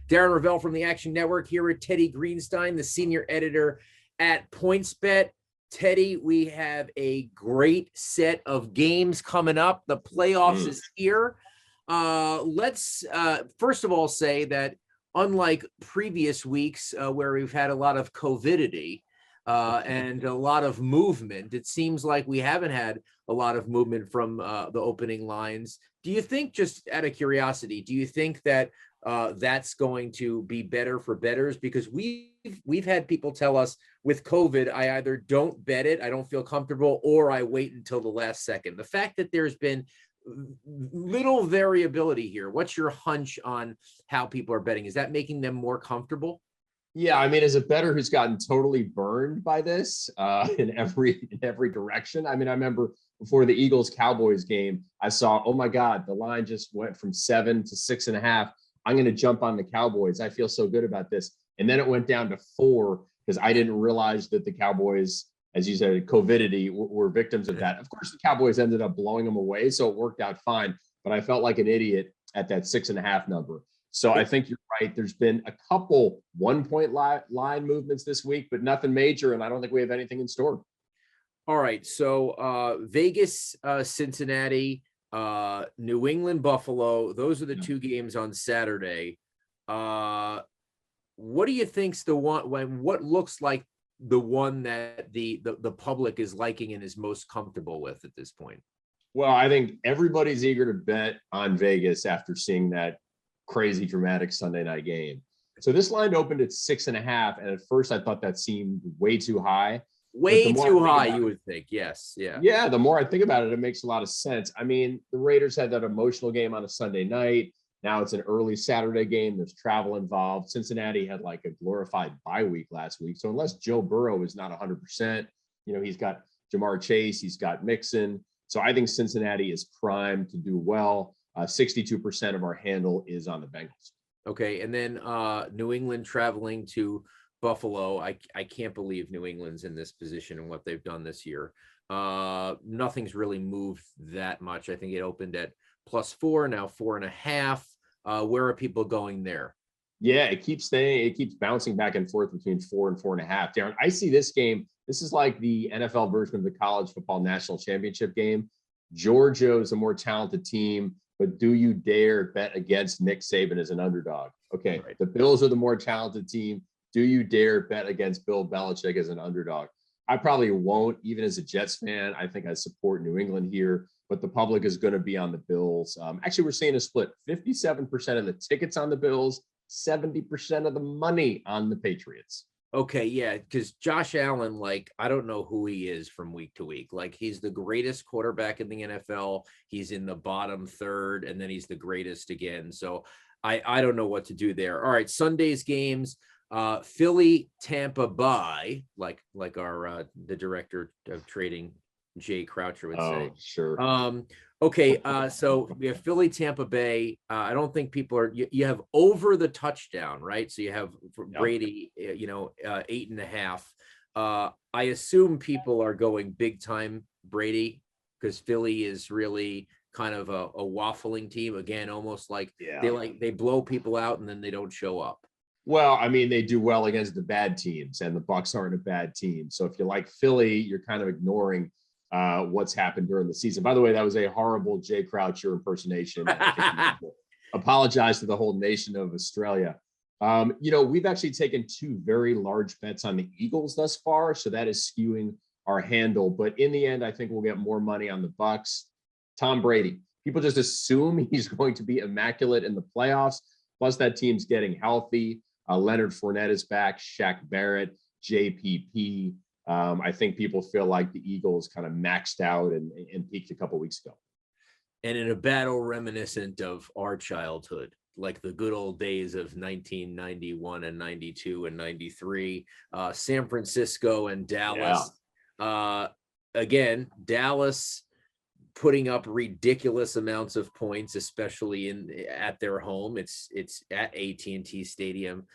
Darren Rovell from the Action Network here with Teddy Greenstein, the senior editor at PointsBet. Teddy, we have a great set of games coming up. The playoffs is here. Let's first of all say that unlike previous weeks where we've had a lot of COVIDity and a lot of movement, it seems like we haven't had a lot of movement from the opening lines. Do you think, just out of curiosity, do you think that that's going to be better for bettors? Because we've had people tell us with COVID, I either don't bet it, I don't feel comfortable, or I wait until the last second. The fact that there's been little variability here, what's your hunch on how people are betting? Is that making them more comfortable? Yeah, I mean, as a bettor who's gotten totally burned by this in every direction. I mean, I remember before the Eagles Cowboys game, I saw, oh my God, the line just went from 7 to 6.5. I'm going to jump on the Cowboys. I feel so good about this. And then it went down to 4 because I didn't realize that the Cowboys, as you said, COVIDity, were victims of that. Of course, the Cowboys ended up blowing them away, so it worked out fine. But I felt like an idiot at that 6.5 number. So I think you're right. There's been a couple 1-point line movements this week, but nothing major. And I don't think we have anything in store. All right. So Vegas, Cincinnati, New England, Buffalo. Those are the two games on Saturday. What do you think's the one, what looks like the one that the public is liking and is most comfortable with at this point? Well, I think everybody's eager to bet on Vegas after seeing that crazy dramatic Sunday night game. So this line opened at 6.5. And at first I thought that seemed way too high. Way too high, you would think. Yes. Yeah. Yeah. The more I think about it, it makes a lot of sense. I mean, the Raiders had that emotional game on a Sunday night. Now it's an early Saturday game. There's travel involved. Cincinnati had like a glorified bye week last week. So unless Joe Burrow is not 100%, he's got Jamar Chase, he's got Mixon. So I think Cincinnati is primed to do well. 62% of our handle is on the Bengals. Okay. And then New England traveling to Buffalo. I can't believe New England's in this position and what they've done this year. Nothing's really moved that much. I think it opened at +4, now 4.5. Where are people going there? Yeah, it keeps bouncing back and forth between 4 and 4.5. Darren, I see this game. This is like the NFL version of the college football national championship game. Georgia is a more talented team, but do you dare bet against Nick Saban as an underdog? Okay, right. The Bills are the more talented team. Do you dare bet against Bill Belichick as an underdog? I probably won't, even as a Jets fan. I think I support New England here, but the public is going to be on the Bills. Actually, we're seeing a split. 57% of the tickets on the Bills, 70% of the money on the Patriots. Okay, yeah, because Josh Allen, I don't know who he is from week to week. He's the greatest quarterback in the NFL. He's in the bottom third, and then he's the greatest again. So I don't know what to do there. All right, Sunday's games. Philly, Tampa Bay, like our the director of trading, Jay Croucher, would say. Sure. Okay, so we have Philly, Tampa Bay. I don't think people are. You have over the touchdown, right? So you have Brady, 8.5. I assume people are going big time Brady because Philly is really kind of a waffling team again, almost like they blow people out and then they don't show up. Well, I mean, they do well against the bad teams, and the Bucs aren't a bad team. So if you like Philly, you're kind of ignoring what's happened during the season. By the way, that was a horrible Jay Croucher impersonation. I think apologize to the whole nation of Australia. We've actually taken 2 very large bets on the Eagles thus far, so that is skewing our handle. But in the end, I think we'll get more money on the Bucs. Tom Brady. People just assume he's going to be immaculate in the playoffs. Plus, that team's getting healthy. Leonard Fournette is back. Shaq Barrett, JPP. I think people feel like the Eagles kind of maxed out and peaked a couple weeks ago. And in a battle reminiscent of our childhood, like the good old days of 1991 and 92 and 93, San Francisco and Dallas. Yeah. Again, Dallas putting up ridiculous amounts of points, especially at their home. It's at AT&T Stadium.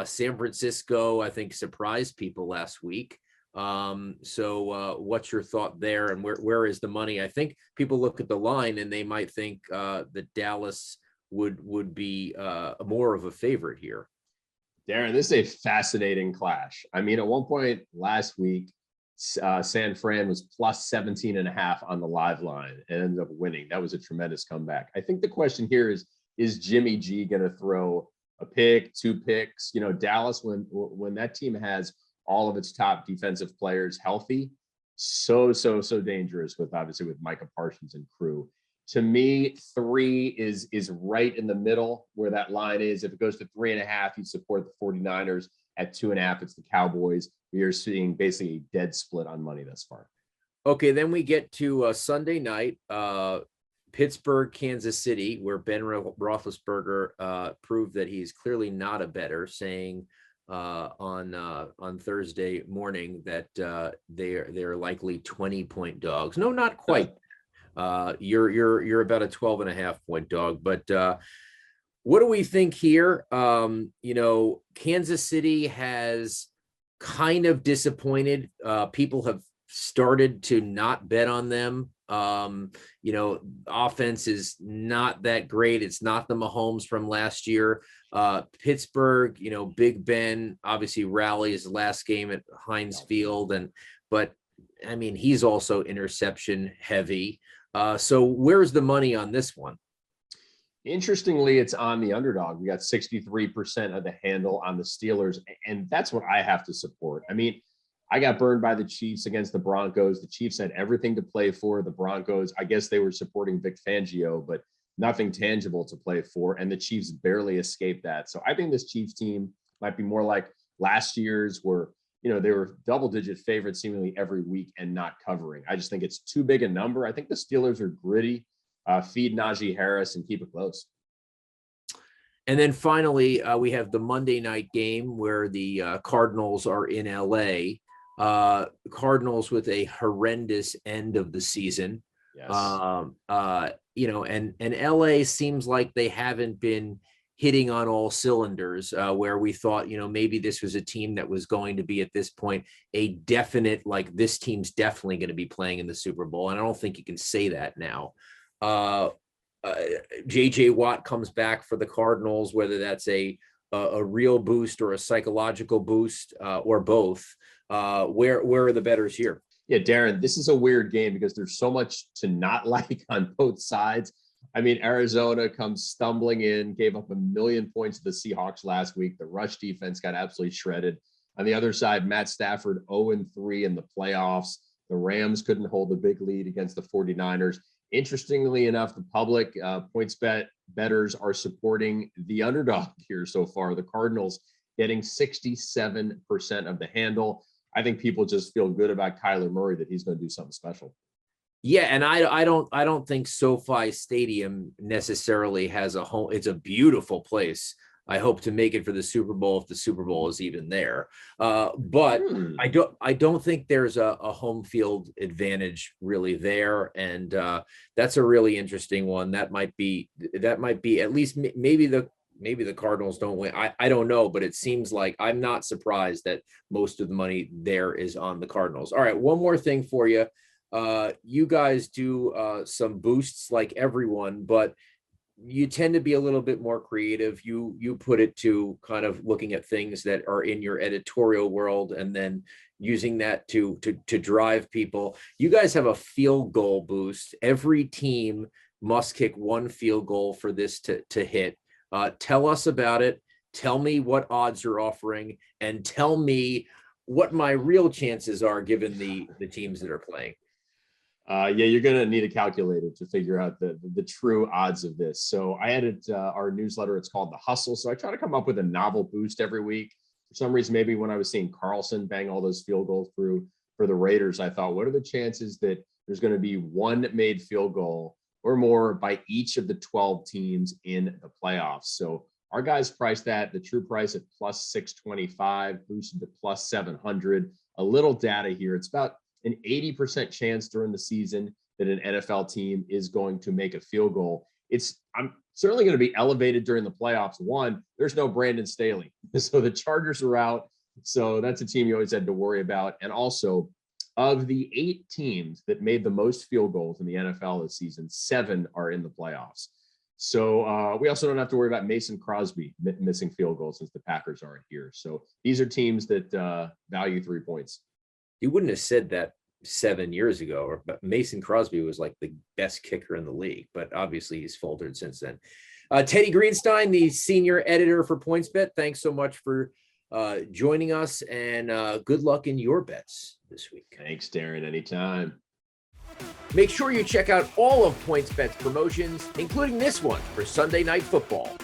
San Francisco, I think, surprised people last week. So what's your thought there, and where is the money? I think people look at the line and they might think that Dallas would be more of a favorite here. Darren, this is a fascinating clash. I mean, at one point last week, San Fran was plus 17.5 on the live line and ended up winning. That was a tremendous comeback. I think the question here is Jimmy G going to throw a pick, 2 picks? You know, Dallas, when that team has all of its top defensive players healthy, so dangerous with obviously with Micah Parsons and crew. To me, 3 is right in the middle where that line is. If it goes to 3.5, you support the 49ers. At 2.5, it's the Cowboys. We are seeing basically a dead split on money thus far. Okay, then we get to Sunday night, Pittsburgh, Kansas City, where Ben Roethlisberger proved that he's clearly not a bettor, saying on Thursday morning that they're likely 20-point dogs. No, not quite. You're about a 12.5-point dog, but what do we think here? You know, Kansas City has kind of disappointed. People have started to not bet on them. You know, offense is not that great. It's not the Mahomes from last year. Pittsburgh, you know, Big Ben obviously rallies last game at Heinz Field, but I mean, he's also interception heavy. So where's the money on this one? Interestingly, it's on the underdog. We got 63% of the handle on the Steelers, and that's what I have to support. I mean, I got burned by the Chiefs against the Broncos. The Chiefs had everything to play for. The Broncos, I guess they were supporting Vic Fangio, but nothing tangible to play for, and the Chiefs barely escaped that. So I think this Chiefs team might be more like last year's, where, you know, they were double-digit favorites seemingly every week and not covering. I just think it's too big a number. I think the Steelers are gritty. Feed Najee Harris and keep it close. And then finally, we have the Monday night game where the Cardinals are in LA. Cardinals with a horrendous end of the season. Yes. You know, and LA seems like they haven't been hitting on all cylinders, where we thought, you know, maybe this was a team that was going to be at this point a definite, like, this team's definitely going to be playing in the Super Bowl. And I don't think you can say that now. JJ Watt comes back for the Cardinals, whether that's a real boost or a psychological boost, or both. Where are the bettors here? Yeah, Darren, this is a weird game because there's so much to not like on both sides. I mean, Arizona comes stumbling in, gave up 1 million points to the Seahawks last week. The rush defense got absolutely shredded. On the other side, Matt Stafford 0-3 in the playoffs. The Rams couldn't hold a big lead against the 49ers. Interestingly enough, the public PointsBet bettors are supporting the underdog here so far. The Cardinals getting 67% of the handle. I think people just feel good about Kyler Murray, that he's going to do something special. Yeah, and I don't think SoFi Stadium necessarily has a home. It's a beautiful place. I hope to make it for the Super Bowl if the Super Bowl is even there. But I don't think there's a home field advantage really there, and that's a really interesting one. That might be at least maybe the Cardinals don't win. I don't know, but it seems like I'm not surprised that most of the money there is on the Cardinals. All right, one more thing for you. You guys do some boosts like everyone, but you tend to be a little bit more creative. You put it to kind of looking at things that are in your editorial world and then using that to drive people. You guys have a field goal boost. Every team must kick 1 field goal for this to hit. Tell us about it. Tell me what odds you're offering, and tell me what my real chances are given the teams that are playing. Yeah, you're going to need a calculator to figure out the true odds of this. So I edit our newsletter. It's called The Hustle. So I try to come up with a novel boost every week. For some reason, maybe when I was seeing Carlson bang all those field goals through for the Raiders, I thought, what are the chances that there's going to be 1 made field goal or more by each of the 12 teams in the playoffs? So our guys priced that, the true price at plus 625, boosted to plus 700. A little data here. It's about an 80% chance during the season that an NFL team is going to make a field goal. I'm certainly going to be elevated during the playoffs. One, there's no Brandon Staley. So the Chargers are out. So that's a team you always had to worry about. And also, of the 8 teams that made the most field goals in the NFL this season, 7 are in the playoffs. So we also don't have to worry about Mason Crosby missing field goals since the Packers aren't here. So these are teams that value 3 points. You wouldn't have said that 7 years ago, but Mason Crosby was like the best kicker in the league, but obviously he's faltered since then. Teddy Greenstein, the senior editor for PointsBet, thanks so much for joining us, and good luck in your bets this week. Thanks, Darren. Anytime. Make sure you check out all of PointsBet's promotions, including this one for Sunday Night Football.